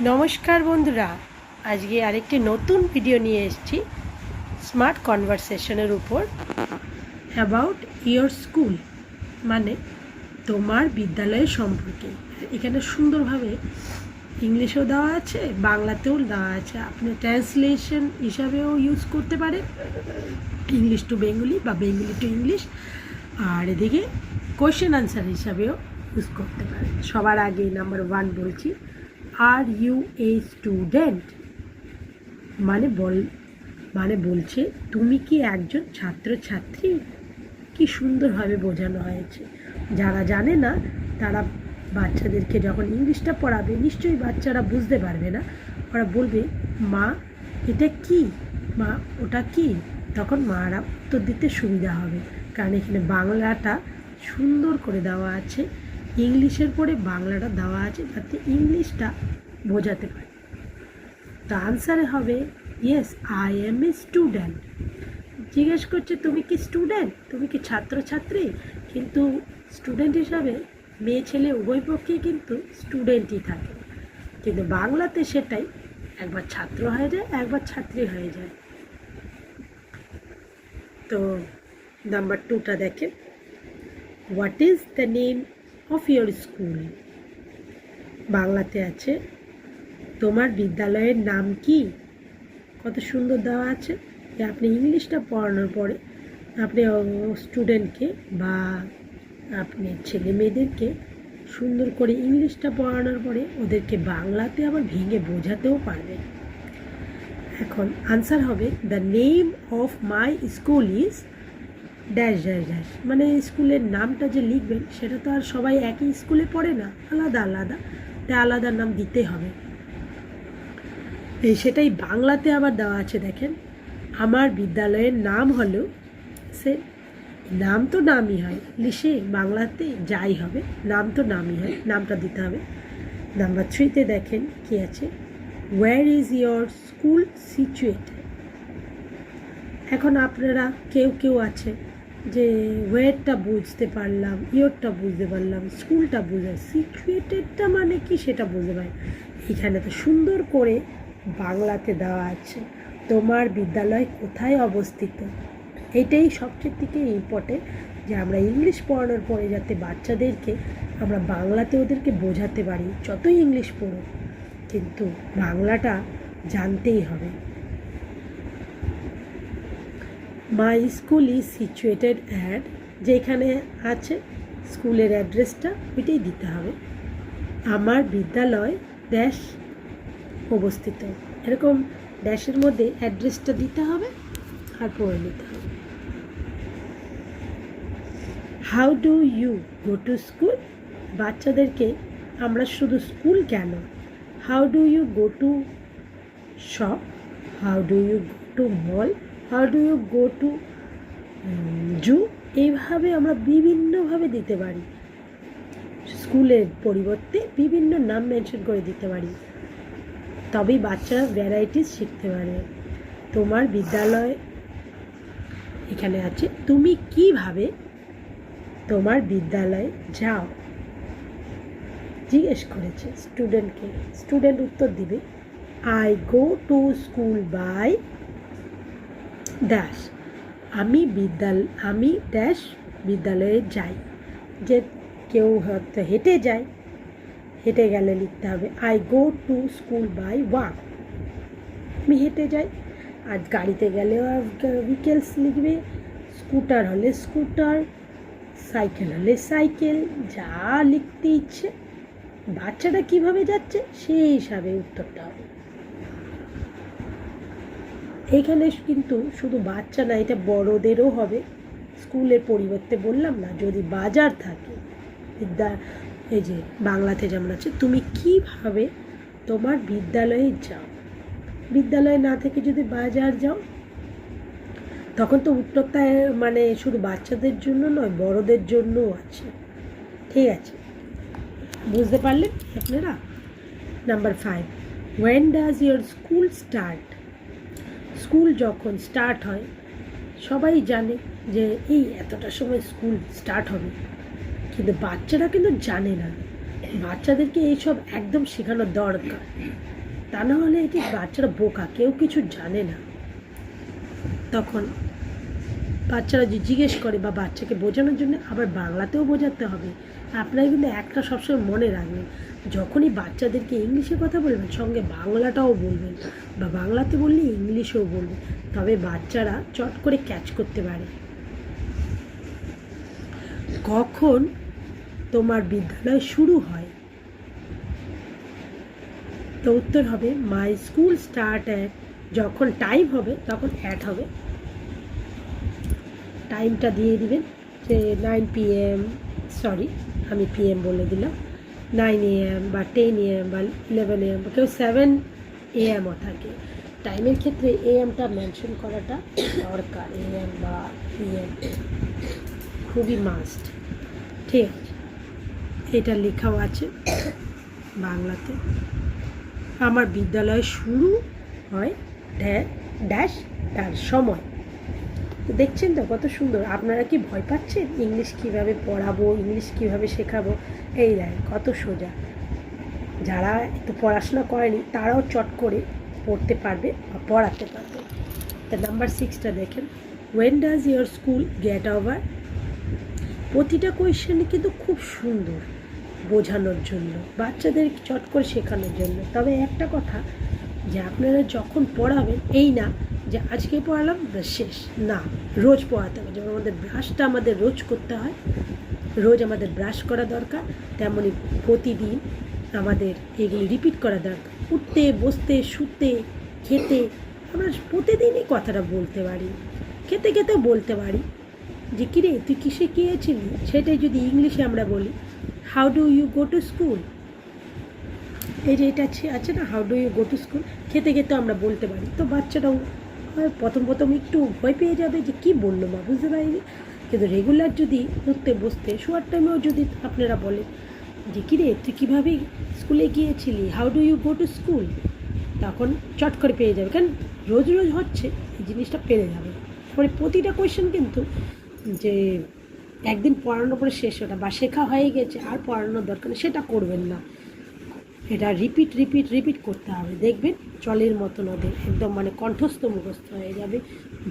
নমস্কার বন্ধুরা, আজকে আরেকটি নতুন ভিডিও নিয়ে এসেছি স্মার্ট কনভারসেশনের উপর। অ্যাবাউট ইয়োর স্কুল মানে তোমার বিদ্যালয়ের সম্পর্কে। এখানে সুন্দরভাবে ইংলিশেও দেওয়া আছে, বাংলাতেও দেওয়া আছে। আপনি ট্রান্সলেশন হিসাবেও ইউজ করতে পারেন, ইংলিশ টু বেঙ্গলি বা বেঙ্গলি টু ইংলিশ। আর এদিকে কোয়েশ্চেন আনসার হিসাবেও ইউজ করতে পারেন। সবার আগে নাম্বার 1 বলছি, আর ইউ এ স্টুডেন্ট মানে বলছে তুমি কি একজন ছাত্রছাত্রী। কি সুন্দরভাবে বোঝানো হয়েছে। যারা জানে না তারা বাচ্চাদেরকে যখন ইংলিশটা পড়াবে, নিশ্চয়ই বাচ্চারা বুঝতে পারবে না। ওরা বলবে, মা এটা কি, মা ওটা কি। তখন মারা উত্তর দিতে সুবিধা হবে, কারণ এখানে বাংলাটা সুন্দর করে দেওয়া আছে, ইংলিশের পরে বাংলাটা দেওয়া আছে, যাতে ইংলিশটা বোঝাতে পারে। তো আনসারে হবে yes I am a student. জিজ্ঞেস করছে তুমি কি স্টুডেন্ট, তুমি কি ছাত্রছাত্রী। কিন্তু স্টুডেন্ট হিসাবে মেয়ে ছেলে উভয় পক্ষেই কিন্তু স্টুডেন্টই থাকে, কিন্তু বাংলাতে সেটাই একবার ছাত্র হয়ে যায়, একবার ছাত্রী হয়ে যায়। তো নাম্বার 2টা দেখেন, what is the name of your school. বাংলাতে আছে তোমার বিদ্যালয়ের নাম কি। কত সুন্দর দেওয়া আছে যে আপনি ইংলিশটা পড়ানোর পরে আপনি স্টুডেন্টকে বা আপনি ছেলে মেয়েদেরকে সুন্দর করে ইংলিশটা পড়ানোর পরে ওদেরকে বাংলাতে আবার ভেঙে বোঝাতেও পারবেন। এখন আনসার হবে the name of my school is dash dash dash. মানে স্কুলের নামটা যে লিখবেন সেটা তো আর সবাই একই স্কুলে পড়ে না, আলাদা আলাদা, তাই আলাদা নাম দিতে হবে। সেটাই বাংলাতে আবার দেওয়া আছে, দেখেন আমার বিদ্যালয়ের নাম হলো সে। নাম তো নামই হয়, ইংলিশে বাংলাতে যাই হবে, নাম তো নামই হয়, নামটা দিতে হবে। নাম্বার 3তে দেখেন কি আছে, where is your school situated. এখন আপনারা কেউ আছে যে ওয়্যারটা বুঝতে পারলাম, ইয়োরটা বুঝতে পারলাম, স্কুলটা বুঝে, সিচুয়েটেডটা মানে কি সেটা বুঝতে পারি। এখানে তো সুন্দর করে বাংলাতে দেওয়া আছে তোমার বিদ্যালয় কোথায় অবস্থিত। এটাই সবচেয়ে থেকে ইম্পর্টেন্ট, যে আমরা ইংলিশ পড়ানোর পরে যাতে বাচ্চাদেরকে আমরা বাংলাতে ওদেরকে বোঝাতে পারি। যতই ইংলিশ পড়ো কিন্তু বাংলাটা জানতেই হবে। My school is situated at, যেখানে আছে স্কুলের অ্যাড্রেসটা ওইটাই দিতে হবে। আমার বিদ্যালয় ড্যাশ অবস্থিত, এরকম ড্যাশের মধ্যে অ্যাড্রেসটা দিতে হবে আর পড়ে নিতে হবে। How do you go to school. বাচ্চাদেরকে আমরা শুধু স্কুল কেন, how do you go to shop, how do you go to mall, how do you go to zoo, এইভাবে আমরা বিভিন্নভাবে দিতে পারি। স্কুলের পরিবর্তে বিভিন্ন নাম মেনশন করে দিতে পারি, তবেই বাচ্চারা ভ্যারাইটিস শিখতে পারে। তোমার বিদ্যালয় এখানে আছে, তুমি কিভাবে তোমার বিদ্যালয়ে যাও। জিজ্ঞেস করেছে স্টুডেন্টকে, স্টুডেন্ট উত্তর দিবে I go to school by dash. আমি ড্যাশ বিদ্যালয়ে যাই। যে কেউ হয়তো হেঁটে যায়, হেঁটে গেলে লিখতে হবে I go to school by walk, আমি হেঁটে যাই। আর গাড়িতে গেলেও ভেহিকেলস লিখবে, স্কুটার হলে স্কুটার, সাইকেল হলে সাইকেল, যা লিখতে ইচ্ছে বাচ্চাটা কিভাবে যাচ্ছে সেই হিসাবে উত্তরটা হবে। এইখানে কিন্তু শুধু বাচ্চা না, এটা বড়দেরও হবে। স্কুলের পরিবর্তে বললাম না, যদি বাজার থাকে, এই যে বাংলাতে যেমন আছে তুমি কিভাবে তোমার বিদ্যালয়ে যাও, বিদ্যালয়ে না থেকে যদি বাজার যাও, তখন তো উত্তরটা মানে শুধু বাচ্চাদের জন্য নয়, বড়দের জন্যও আছে। ঠিক আছে, বুঝতে পারলেন আপনারা। Number 5, when does your school start. School যখন স্টার্ট হয় সবাই জানে যে এই এতটা সময় স্কুল স্টার্ট হবে, কিন্তু বাচ্চারা কিন্তু জানে না বাচ্চাদেরকে এইসব একদম শেখানো দরকার, তা না হলে এটি বাচ্চারা বোকা, কেউ কিছু জানে না। তখন বাচ্চারা যে জিজ্ঞেস করে বা বাচ্চাকে বোঝানোর জন্য আবার বাংলাতেও বোঝাতে হবে। আপনারা কিন্তু একটা সবসময় মনে রাখবেন, যখনই বাচ্চাদেরকে ইংলিশে কথা বলবেন সঙ্গে বাংলাটাও বলবেন, বা বাংলাতে বললে ইংলিশেও বলবেন, তবে বাচ্চারা চট করে ক্যাচ করতে পারে। কখন তোমার বিদ্যালয় শুরু হয়? তো উত্তর হবে মাই স্কুল স্টার্ট অ্যাট, যখন টাইম হবে তখন অ্যাট হবে, টাইমটা দিয়ে দিবেন যে 9 PM, সরি আমি PM বলে দিলাম, 9 AM বা 10 AM বা 11 AM, বা কেউ 7 AM-ও থাকে। টাইমের ক্ষেত্রে AM-টা মেনশন করাটা দরকার, AM বা PM খুবই মাস্ট। ঠিক আছে, এটা লেখাও আছে বাংলাতে। আমার বিদ্যালয় শুরু হয় ড্যাশ তার সময়। তো দেখছেন তো কত সুন্দর। আপনারা কি ভয় পাচ্ছেন ইংলিশ কীভাবে পড়াবো, ইংলিশ কীভাবে শেখাবো? এই দেখেন কত সোজা। যারা একটু পড়াশোনা করেনি তারাও চট করে পড়তে পারবে বা পড়াতে পারবে। তা নাম্বার 6টা দেখেন, when does your school get over? প্রতিটা কোয়েশ্চেনই কিন্তু খুব সুন্দর বোঝানোর জন্য, বাচ্চাদের চট করে শেখানোর জন্য। তবে একটা কথা, যে আপনারা যখন পড়াবেন এই না যে আজকে পড়ালাম শেষ, না, রোজ পড়াতে হবে। যেমন আমাদের ব্রাশটা আমাদের রোজ করতে হয়, রোজ আমাদের ব্রাশ করা দরকার, তেমনই প্রতিদিন আমাদের এগুলি রিপিট করা দরকার। উঠতে, বসতে, শুতে, খেতে আমরা প্রতিদিনই কথাটা বলতে পারি, খেতে খেতেও বলতে পারি যে কিরে তুই কিসে গিয়েছিলি, সেটাই যদি ইংলিশে আমরা বলি how do you go to school, এই যে এটা আছে না, how do you go to school, খেতে খেতে আমরা বলতে পারি। তো বাচ্চাটাও প্রথম একটু ভয় পেয়ে যাবে যে কী বললো মা, বুঝতে পারিনি। কিন্তু রেগুলার যদি উঠতে, বসতে, শোয়ার টাইমেও যদি আপনারা বলেন যে কিরে তুই কীভাবে স্কুলে গিয়েছিলি, how do you go to school, তখন চট করে পেয়ে যাবে। কারণ রোজ রোজ হচ্ছে, এই জিনিসটা পেরে যাবে। মানে প্রতিটা কোয়েশ্চেন কিন্তু যে একদিন পড়ানোর পরে শেষ ওটা বা শেখা হয়ে গেছে আর পড়ানোর দরকার নেই সেটা করবেন না। এটা রিপিট করতে হবে, দেখবেন জলের মতন ওদের একদম মানে কণ্ঠস্থ মুখস্থ হয়ে যাবে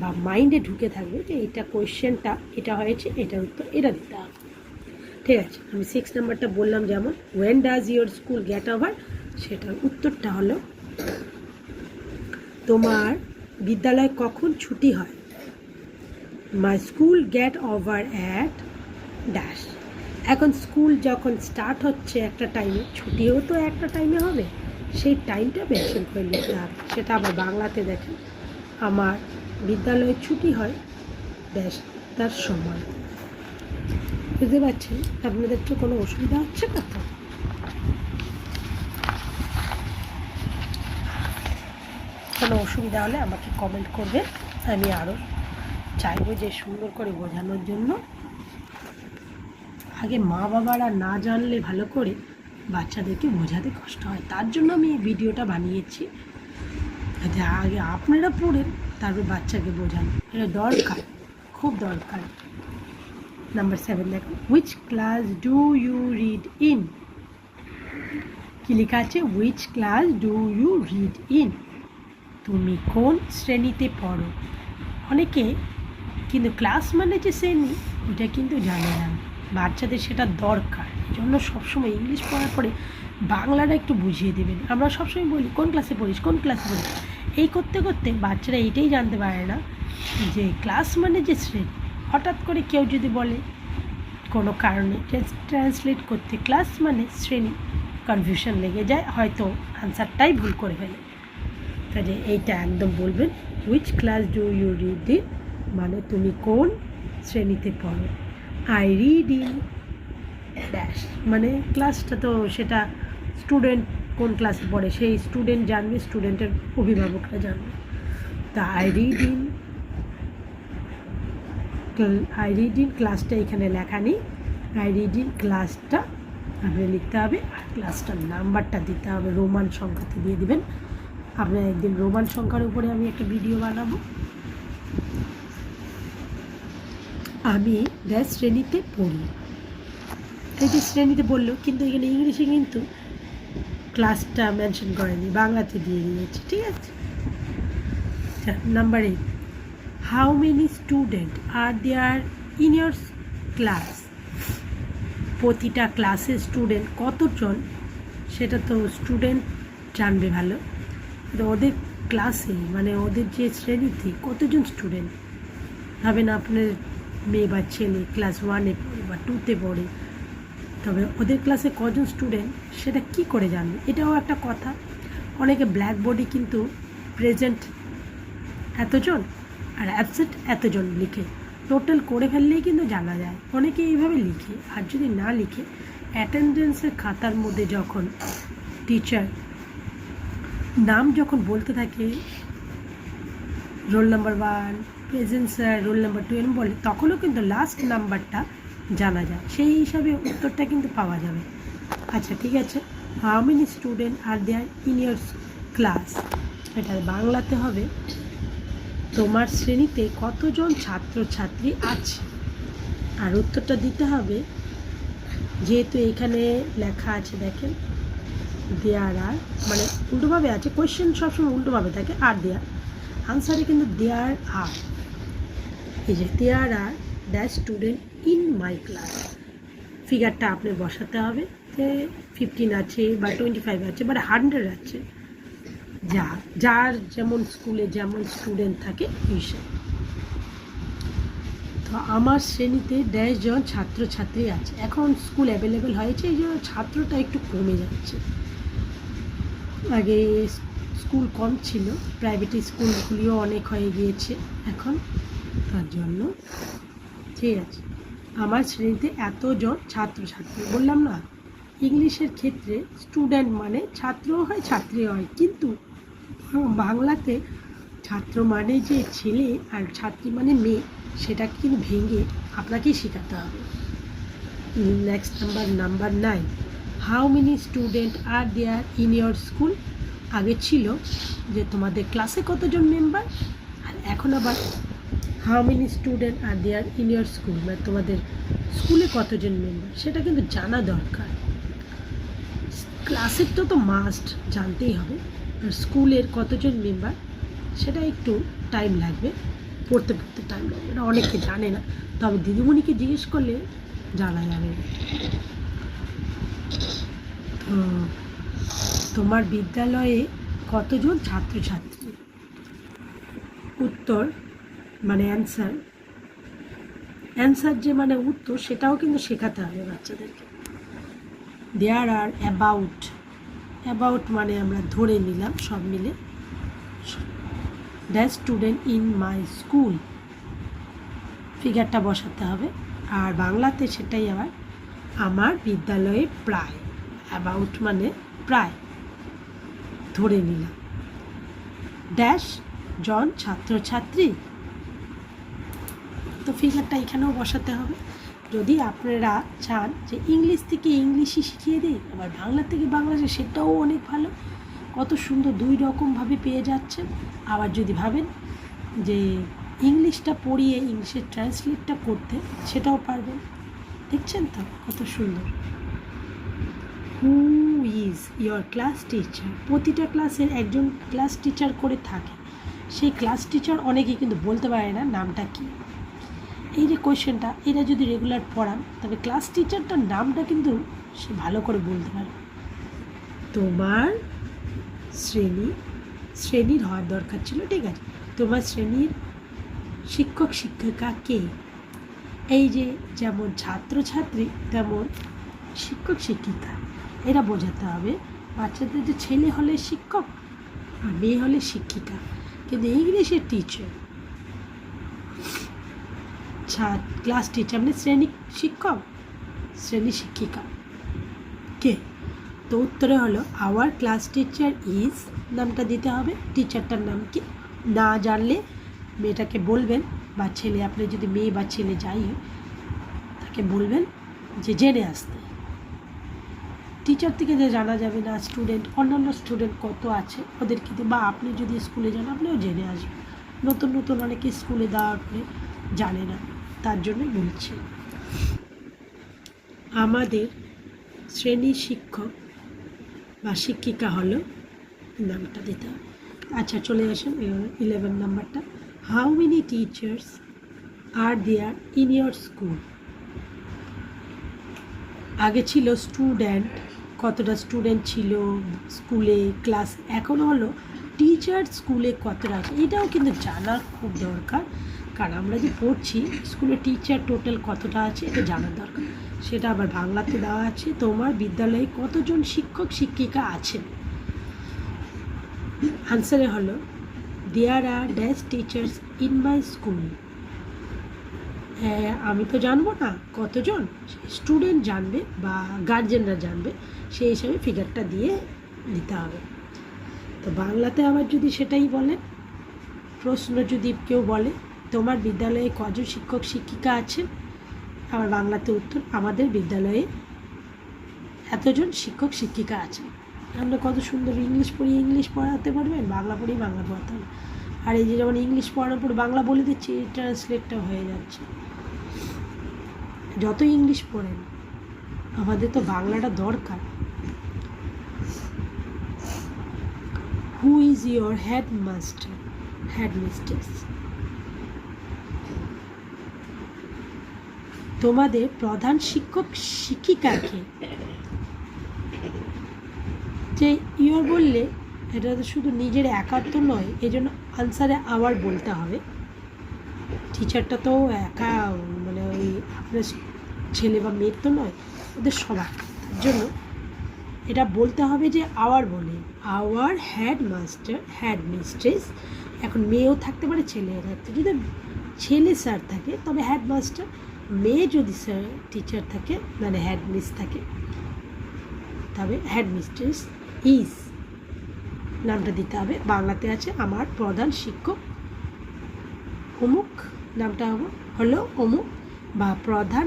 বা মাইন্ডে ঢুকে থাকবে যে এটা কোয়েশ্চেনটা এটা হয়েছে, এটার উত্তর এটা দিতে হবে। ঠিক আছে, আমি 6 নাম্বারটা বললাম, যেমন when does your school get over, সেটার উত্তরটা হলো তোমার বিদ্যালয় কখন ছুটি হয়? My school get over at dash. এখন স্কুল যখন স্টার্ট হচ্ছে একটা টাইমে, ছুটিও তো একটা টাইমে হবে, সেই টাইমটা মেনশন করে লিখতে হবে। সেটা আবার বাংলাতে দেখেন, আমার বিদ্যালয়ে ছুটি হয় ড্যাশ তার সময়। বুঝতে পারছেন? আপনাদের তো কোনো অসুবিধা হচ্ছে না তো? কোনো অসুবিধা হলে আমাকে কমেন্ট করবেন, আমি আরও চাইবো যে সুন্দর করে বোঝানোর জন্য। আগে মা বাবারা না জানলে ভালো করে বাচ্চাদেরকে বোঝাতে কষ্ট হয়, তার জন্য আমি এই ভিডিওটা বানিয়েছি, যে আগে আপনারা পড়েন তারপর বাচ্চাকে বোঝান, এটা দরকার, খুব দরকার। নাম্বার 7 দেখুন, which class do you read in? কি লেখা আছে? Which class do you read in, তুমি কোন শ্রেণীতে পড়ো। অনেকে কিন্তু ক্লাস মানে যে শ্রেণী ওটা কিন্তু জানে না, বাচ্চাদের সেটা দরকার। এই জন্য সবসময় ইংলিশ পড়ার পরে বাংলাটা একটু বুঝিয়ে দেবেন। আমরা সবসময় বলি কোন ক্লাসে পড়িস, কোন ক্লাসে পড়িস, এই করতে করতে বাচ্চারা এইটাই জানতে পারে না যে ক্লাস মানে যে শ্রেণী। হঠাৎ করে কেউ যদি বলে কোনো কারণে ট্রান্সলেট করতে ক্লাস মানে শ্রেণী, কনফিউশন লেগে যায়, হয়তো আনসারটাই ভুল করে ফেলে। কাজে এইটা একদম বলবেন, which class do you read in, মানে তুমি কোন শ্রেণীতে পড়ো। আই রিড ইন ড্যাশ, মানে ক্লাসটা তো সেটা স্টুডেন্ট কোন ক্লাসে পড়ে সেই স্টুডেন্ট জানবে, স্টুডেন্টের অভিভাবকরা জানবে। তা আই রিড ইন ক্লাসটা এখানে লেখা নেই, আই রিড ইন ক্লাসটা আপনি লিখতে হবে, আর ক্লাসটার নাম্বারটা দিতে হবে, রোমান সংখ্যাতে দিয়ে দিবেন। আপনার একদিন রোমান সংখ্যার উপরে আমি একটা ভিডিও বানাবো। আমি ড্যাশ শ্রেণীতে পড়ি, এই যে শ্রেণীতে বললো, কিন্তু এখানে ইংলিশে কিন্তু ক্লাসটা মেনশন করেনি, বাংলাতে দিয়ে দিয়েছে। ঠিক আছে, number 8, how many student are there in your class? প্রতিটা ক্লাসের স্টুডেন্ট কতজন, সেটা তো স্টুডেন্ট জানবে ভালো। তো ওদের ক্লাসে মানে ওদের যে শ্রেণীতে কতজন স্টুডেন্ট, ভাবেন আপনার মেয়ে বা ছেলে ক্লাস 1-এ পড়ে বা 2-তে পড়ে, তবে ওদের ক্লাসে কজন স্টুডেন্ট সেটা কি করে জানবে? এটাও একটা কথা। অনেকে ব্ল্যাকবোর্ডে কিন্তু প্রেজেন্ট এতজন আর অ্যাবসেন্ট এতজন লিখে, টোটাল করে ফেললেই কিন্তু জানা যায়। অনেকে এইভাবে লিখে, আর যদি না লিখে অ্যাটেন্ডেন্সের খাতার মধ্যে যখন টিচার নাম যখন বলতে থাকে, roll number 1 present sir, roll number 2 এরকম বলে, তখনও কিন্তু লাস্ট নাম্বারটা জানা যায়, সেই হিসাবে উত্তরটা কিন্তু পাওয়া যাবে। আচ্ছা ঠিক আছে, how many student are there in your class? এটা বাংলাতে হবে, তোমার শ্রেণীতে কতজন ছাত্রছাত্রী আছে? আর উত্তরটা দিতে হবে, যেহেতু এখানে লেখা আছে দেখেন দেয়ার আর, মানে উল্টোভাবে আছে, কোয়েশ্চেন সবসময় উল্টোভাবে থাকে, আর দেয়ার আনসারে কিন্তু দেয়ার আর, এই যে there are that student in my class, ফিগারটা আপনি বসাতে হবে যে 15 আছে বা 25 আছে বা 100 আছে, যার যেমন স্কুলে যেমন স্টুডেন্ট থাকে হিসেবে। তো আমার শ্রেণীতে 10 জন ছাত্রছাত্রী আছে। এখন স্কুল অ্যাভেলেবেল হয়েছে, এই জন্য ছাত্রটা একটু কমে যাচ্ছে। আগে স্কুল কম ছিল, প্রাইভেট স্কুলগুলিও অনেক হয়ে গিয়েছে এখন, তার জন্য। ঠিক আছে, আমার শ্রেণীতে এতজন ছাত্রছাত্রী। বললাম না, ইংলিশের ক্ষেত্রে স্টুডেন্ট মানে ছাত্রও হয় ছাত্রী হয়, কিন্তু বাংলাতে ছাত্র মানে যে ছেলে আর ছাত্রী মানে মেয়ে, সেটাকে কিন্তু ভেঙে আপনাকেই শেখাতে হবে। Next number 9, how many student are there in your school? আগে ছিল যে তোমাদের ক্লাসে কতজন মেম্বার, আর এখন আবার how many student are there in your school, মানে তোমাদের স্কুলে কতজন মেম্বার সেটা কিন্তু জানা দরকার। ক্লাসের তো মাস্ট জানতেই হবে, আর স্কুলের কতজন মেম্বার সেটা একটু টাইম লাগবে, পড়তে টাইম লাগবে, এটা অনেকে জানে না, তবে দিদিমণিকে জিজ্ঞেস করলে জানা যাবে। তো তোমার বিদ্যালয়ে কতজন ছাত্রছাত্রী? উত্তর মানে অ্যান্সার যে মানে উত্তর, সেটাও কিন্তু শেখাতে হবে বাচ্চাদেরকে। দেয়ার আর অ্যাবাউট মানে আমরা ধরে নিলাম সব মিলে, the student in my school, ফিগারটা বসাতে হবে। আর বাংলাতে সেটাই আবার আমার বিদ্যালয়ে প্রায়, অ্যাবাউট মানে প্রায়, ধরে নিলাম ড্যাশ জন ছাত্রছাত্রী, তো ফিগারটা এখানেও বসাতে হবে। যদি আপনারা চান যে ইংলিশ থেকে ইংলিশই শিখিয়ে দিই, আবার বাংলা থেকে বাংলা, সেটাও অনেক ভালো, কত সুন্দর 2 রকমভাবে পেয়ে যাচ্ছেন। আবার যদি ভাবেন যে ইংলিশটা পড়িয়ে ইংলিশের ট্রান্সলেটটা করতে, সেটাও পারবেন। দেখছেন তো কত সুন্দর। Who is your class teacher? প্রতিটা ক্লাসের একজন ক্লাস টিচার করে থাকে, সেই ক্লাস টিচার অনেকেই কিন্তু বলতে পারে না নামটা কী। এই যে কোয়েশ্চেনটা, এটা যদি রেগুলার পড়ান, তবে ক্লাস টিচারটার নামটা কিন্তু সে ভালো করে বলতে পারে। তোমার শ্রেণীর হওয়ার দরকার ছিল, ঠিক আছে, তোমার শ্রেণীর শিক্ষক শিক্ষিকা কে? এই যে যেমন ছাত্রছাত্রী তেমন শিক্ষক শিক্ষিকা, এরা বোঝাতে হবে। বাচ্চাদের যে ছেলে হলে শিক্ষক আর মেয়ে হলে শিক্ষিকা, কিন্তু ইংলিশের টিচার, ক্লাস টিচার মানে শ্রেণী শিক্ষক, শ্রেণী শিক্ষিকা কে? তো উত্তরে হলো আওয়ার ক্লাস টিচার ইজ, নামটা দিতে হবে, টিচারটার নাম কি না জানলে মেয়েটাকে বলবেন, বা ছেলে, আপনি যদি মেয়ে বা ছেলে যাই হয় তাকে বলবেন যে জেনে আসতে। টিচার থেকে যে জানা যাবে না, অন্যান্য স্টুডেন্ট কত আছে ওদের কিন্তু, বা আপনি যদি স্কুলে যান আপনিও জেনে আসবেন। নতুন অনেকে স্কুলে দেওয়ার পরে জানে না, তার জন্যই বলছি। আমাদের শ্রেণীর শিক্ষক বা শিক্ষিকা হলো, নামটা দিতে হবে। আচ্ছা চলে আসুন 11 নাম্বারটা। How many teachers are there in your school? আগে ছিল স্টুডেন্ট, কতটা স্টুডেন্ট ছিল স্কুলে ক্লাস, এখন হলো টিচার স্কুলে কতটা আছে। এটাও কিন্তু জানা খুব দরকার, কারণ আমরা যে পড়ছি স্কুলে টিচার টোটাল কতটা আছে এটা জানার দরকার। সেটা আবার বাংলাতে দেওয়া আছে, তোমার বিদ্যালয়ে কতজন শিক্ষক শিক্ষিকা আছেন। আনসারে হলো there are dash teachers in my school. আমি তো জানবো না কতজন, স্টুডেন্ট জানবে বা গার্জেনরা জানবে, সেই হিসাবে ফিগারটা দিয়ে দিতে হবে। তো বাংলাতে আবার যদি সেটাই বলে, প্রশ্ন যদি কেউ বলে তোমার বিদ্যালয়ে কজন শিক্ষক শিক্ষিকা আছেন, আবার বাংলাতে উত্তর আমাদের বিদ্যালয়ে এতজন শিক্ষক শিক্ষিকা আছেন। আমরা কত সুন্দর ইংলিশ পড়ি, ইংলিশ পড়াতে পারবেন, বাংলা পড়ি বাংলা পড়াতে হবে। আর এই যে যেমন ইংলিশ পড়ানোর পর বাংলা বলে দিচ্ছি, এই ট্রান্সলেটটা হয়ে যাচ্ছে। যত ইংলিশ পড়েন আমাদের তো বাংলাটা দরকার। Who is your headmaster, headmistress? তোমাদের প্রধান শিক্ষক শিক্ষিকাকে। যে ইয়োর বললে এটা তো শুধু নিজের একাত্ম নয়, এই জন্য আনসারে আবার বলতে হবে। টিচারটা তো একা, মানে ওই আপনার ছেলে বা মেয়ের তো নয়, ওদের সবার। তার জন্য এটা বলতে হবে যে আওয়ার বলে, আওয়ার হেডমাস্টার, হেডমিস্ট্রেস। এখন মেয়েও থাকতে পারে, ছেলেও থাকতে, যদি ছেলে স্যার থাকে তবে হেডমাস্টার, মেয়ে যদি স্যার টিচার থাকে মানে হেডমিস থাকে, তবে হেডমিস্ট্রেস ইজ নামটা দিতে হবে। বাংলাতে আছে আমার প্রধান শিক্ষক অমুক, নামটা হলো অমুক, বা প্রধান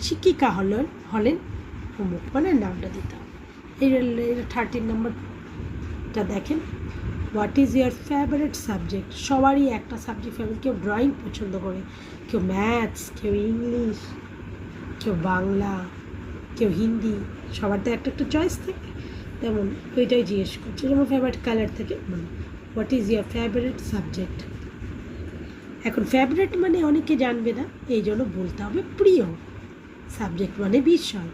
শিক্ষিকা হলেন অমুক, মানে নামটা দিতে হবে। এই 13 নম্বরটা দেখেন, what is year favourite subject? সবারই একটা সাবজেক্ট ফেভারিট, কেউ ড্রয়িং পছন্দ করে, কেউ ম্যাথস, কেউ ইংলিশ, কেউ বাংলা, কেউ হিন্দি, সবার তো একটা একটা চয়েস থাকে। তেমন ওইটাই জিজ্ঞেস করছে, যেমন ফেভারিট কালার থেকে what is year favourite subject. এখন ফেভারিট মানে অনেকে জানবে না, এই জন্য বলতে হবে প্রিয়। সাবজেক্ট মানে বিষয়।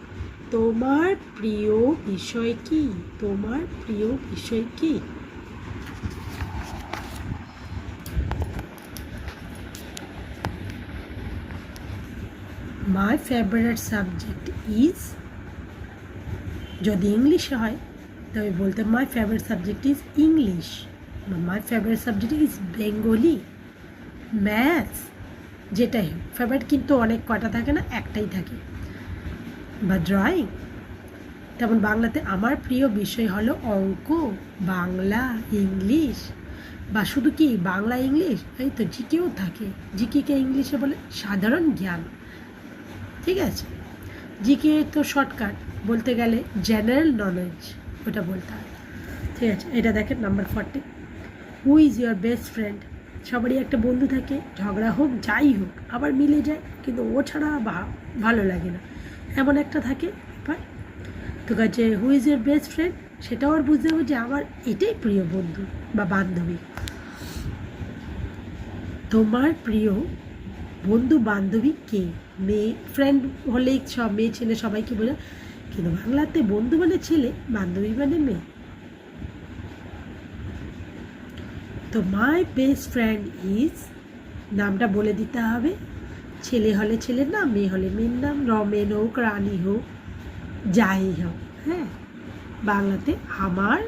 তোমার প্রিয় বিষয় কি? তোমার প্রিয় বিষয় কি? মাই ফেভারিট সাবজেক্ট ইজ, যদি ইংলিশে হয় তবে বলতে my favourite subject is English, my favourite subject is Bengali, maths, যেটাই ফেভারিট কিন্তু অনেক কটা থাকে না, একটাই থাকে, বা ড্রয়িং। তেমন বাংলাতে আমার প্রিয় বিষয় হলো অঙ্ক, বাংলা, ইংলিশ, বা শুধু কি বাংলা ইংলিশ, এই তো জিকেও থাকে। জিকেকে ইংলিশে বলে সাধারণ জ্ঞান, ঠিক আছে। জিকে তো শর্টকাট, বলতে গেলে জেনারেল নলেজ, ওটা বলতে হয়, ঠিক আছে। এটা দেখেন number 40, who is your best friend? সবারই একটা বন্ধু থাকে, ঝগড়া হোক যাই হোক আবার মিলে যায়, কিন্তু ও ছাড়া ভালো লাগে না, এমন একটা থাকে ব্যাপার। তো কাছে who is your best friend, সেটাও আর বুঝতে হবে যে আমার এটাই প্রিয় বন্ধু বা বান্ধবী। তোমার প্রিয় বন্ধু বান্ধবী কে? মেয়ে, ফ্রেন্ড হলেই সব মেয়ে ছেলে সবাইকে বোঝা, কিন্তু বাংলাতে বন্ধু মানে ছেলে, বান্ধবী মানে মেয়ে। তো মাই বেস্ট ফ্রেন্ড ইজ, নামটা বলে দিতে হবে। ছেলে হলে ছেলের নাম, মেয়ে হলে মেয়ের নাম, রমেন হোক, রানী হোক, যাই হোক। হ্যাঁ, বাংলাতে আমার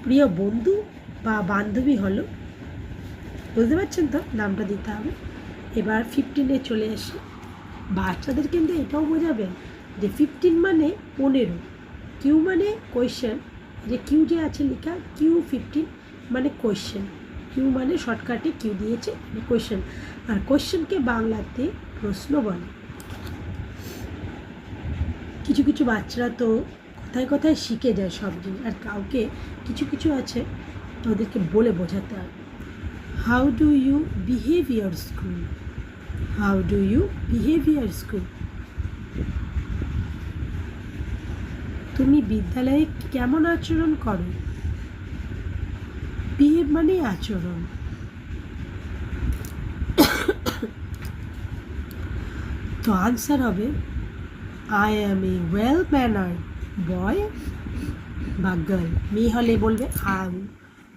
প্রিয় বন্ধু বা বান্ধবী হলো, বুঝতে পারছেন তো, নামটা দিতে হবে। এবার 15-এ চলে আসি। বাচ্চাদের কিন্তু এটাও বোঝাবেন যে 15 মানে 15, কিউ মানে কোয়েশ্চেন, যে কিউ যে আছে লেখা Q15 মানে কোয়েশ্চেন, কিউ মানে শর্টকাটে কিউ দিয়েছে মানে কোয়েশ্চেন, আর কোয়েশ্চেনকে বাংলাতে প্রশ্ন বলে। কিছু কিছু বাচ্চারা তো কথায় কথায় শিখে যায় সব জিনিস, আর কাউকে কিছু কিছু আছে ওদেরকে বলে বোঝাতে হয়। How do you behave your school? How do you behave your school? তুমি বিদ্যালয়ে কেমন আচরণ করো? বিহেভ মানে আচরণ। তো আনসার হবে I am A well mannered বয় বা গার্ল। মেয়ে হলে বলবে I am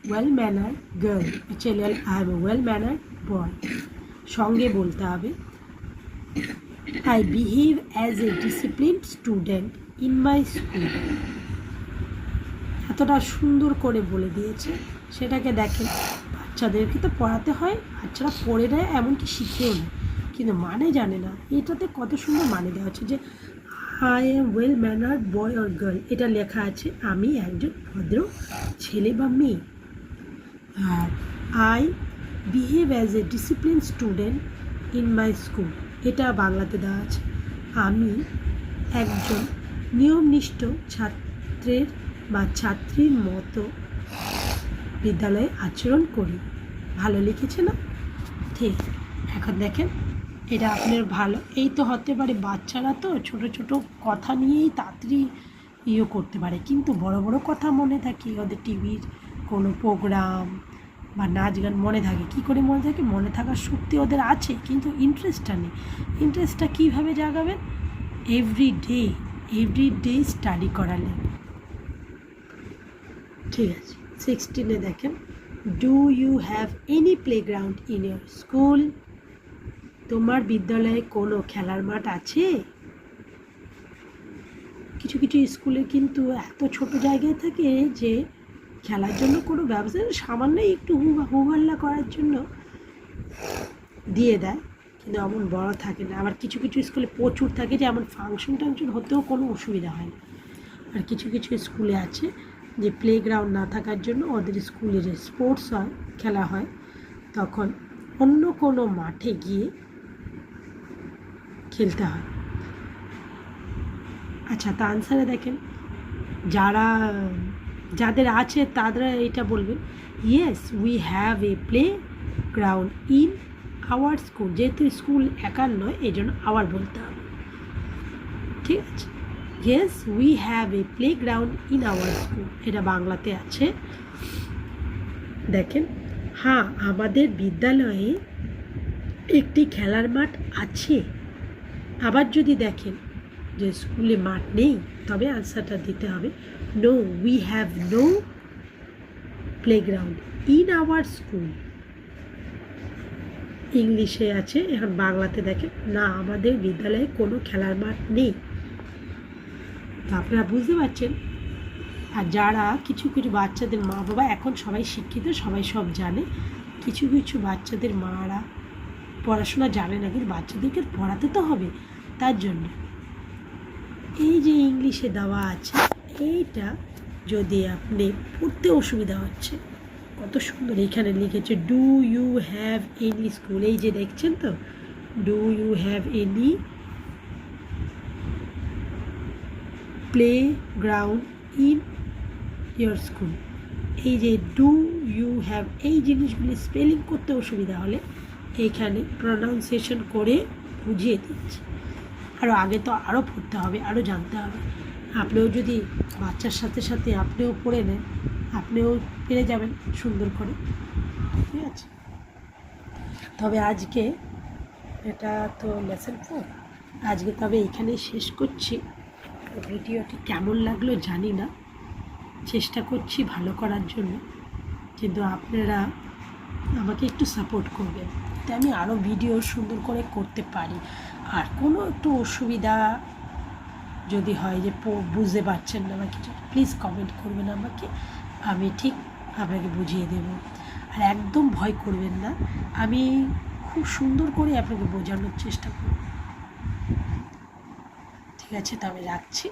well mannered girl, ছেলে হলে I am a well mannered boy. সঙ্গে বলতে হবে I behave as a disciplined student in my school. এতটা সুন্দর করে বলে দিয়েছে, সেটাকে দেখেন। বাচ্চাদেরকে তো পড়াতে হয়, বাচ্চারা পড়ে নেয়, এমনকি শিখেও নেয়, কিন্তু মানে জানে না। এটাতে কত সুন্দর মানে দেওয়া হচ্ছে যে I am well mannered boy or girl, এটা লেখা আছে আমি একজন ভদ্র ছেলে বা মেয়ে। আর I behave as a discipline student in my school, এটা বাংলাতে দেওয়া আছে আমি একজন নিয়মনিষ্ঠ ছাত্রের বা ছাত্রীর মতো বিদ্যালয়ে আচরণ করি। ভালো লিখেছে না? ঠিক। এখন দেখেন, এটা আপনার ভালো, এই তো হতে পারে বাচ্চারা তো ছোট ছোট কথা নিয়েই তাড়াতাড়ি করতে পারে, কিন্তু বড় বড় কথা মনে থাকে ওদের টিভির কোনো প্রোগ্রাম বা নাচ গান মনে থাকে। কী করে মনে থাকে? মনে থাকার শক্তি ওদের আছে, কিন্তু ইন্টারেস্টটা নেই। ইন্টারেস্টটা কীভাবে জাগাবেন? এভরি ডে স্টাডি করালে। ঠিক আছে। 16-এ দেখেন, do you have any playground in your school? তোমার বিদ্যালয়ে কোনো খেলার মাঠ আছে? কিছু কিছু স্কুলে কিন্তু এত ছোট জায়গায় থাকে যে খেলার জন্য কোনো ব্যবস্থা, সামান্য একটু হুহাল্লা করার জন্য দিয়ে দেয়, কিন্তু এমন বড় থাকে না। আবার কিছু কিছু স্কুলে প্রচুর থাকে, যে এমন ফাংশন টাংশন হতেও কোনো অসুবিধা হয় না। আর কিছু কিছু স্কুলে আছে যে প্লেগ্রাউন্ড না থাকার জন্য ওদের স্কুলে যে স্পোর্টস হয়, খেলা হয়, তখন অন্য কোনো মাঠে গিয়ে খেলতে হয়। আচ্ছা, তা আনসারে দেখেন, যাদের আছে তারা এটা বলবেন yes we have a play ground in our school. যেহেতু স্কুল একার নয়, এই জন্য আওয়ার বলতে হবে। ঠিক আছে, yes we have a play ground in our school, এটা বাংলাতে আছে। দেখেন, হ্যাঁ আমাদের বিদ্যালয়ে একটি খেলার মাঠ আছে। আবার যদি দেখেন যে স্কুলে মাঠ নেই, তবে আনসারটা দিতে হবে no we have no playground in our school. ইংলিশে আছে, এখন বাংলাতে দেখেন, না আমাদের বিদ্যালয়ে কোনো খেলার মাঠ নেই। তো আপনারা বুঝতে পারছেন। আর যারা কিছু কিছু বাচ্চাদের মা বাবা, এখন সবাই শিক্ষিত, সবাই সব জানে, কিছু কিছু বাচ্চাদের মারা পড়াশোনা জানে না, কিন্তু বাচ্চাদেরকে পড়াতে তো হবে। তার জন্য এই যে ইংলিশে দেওয়া আছে, এইটা যদি আপনি পড়তে অসুবিধা হচ্ছে, কত সুন্দর এখানে লিখেছে do you have any school. এই যে দেখছেন তো, do you have any play ground in your school. এই যে ডু ইউ হ্যাভ, এই জিনিসগুলি স্পেলিং করতে অসুবিধা হলে এইখানে প্রনাউন্সিয়েশন করে বুঝিয়ে দিচ্ছি। আরও আগে তো আরও পড়তে হবে, আরও জানতে হবে। আপনিও যদি বাচ্চার সাথে সাথে আপনিও পড়ে নেন, আপনিও পেরে যাবেন সুন্দর করে। ঠিক আছে, তবে আজকে এটা তো লেসন 4, আজকে তবে এখানেই শেষ করছি। ভিডিওটি কেমন লাগলো জানি না, চেষ্টা করছি ভালো করার জন্য, কিন্তু আপনারা আমাকে একটু সাপোর্ট করবেন, যাতে আমি আরও ভিডিও সুন্দর করে করতে পারি। আর কোনো একটু অসুবিধা যদি হয় যে বুঝতে পারছেন না বা কিছু, প্লিজ কমেন্ট করবেন আমাকে, আমি ঠিক আপনাকে বুঝিয়ে দেব। আর একদম ভয় করবেন না, আমি খুব সুন্দর করে আপনাকে বোঝানোর চেষ্টা করব। ঠিক আছে, তবে রাখছি।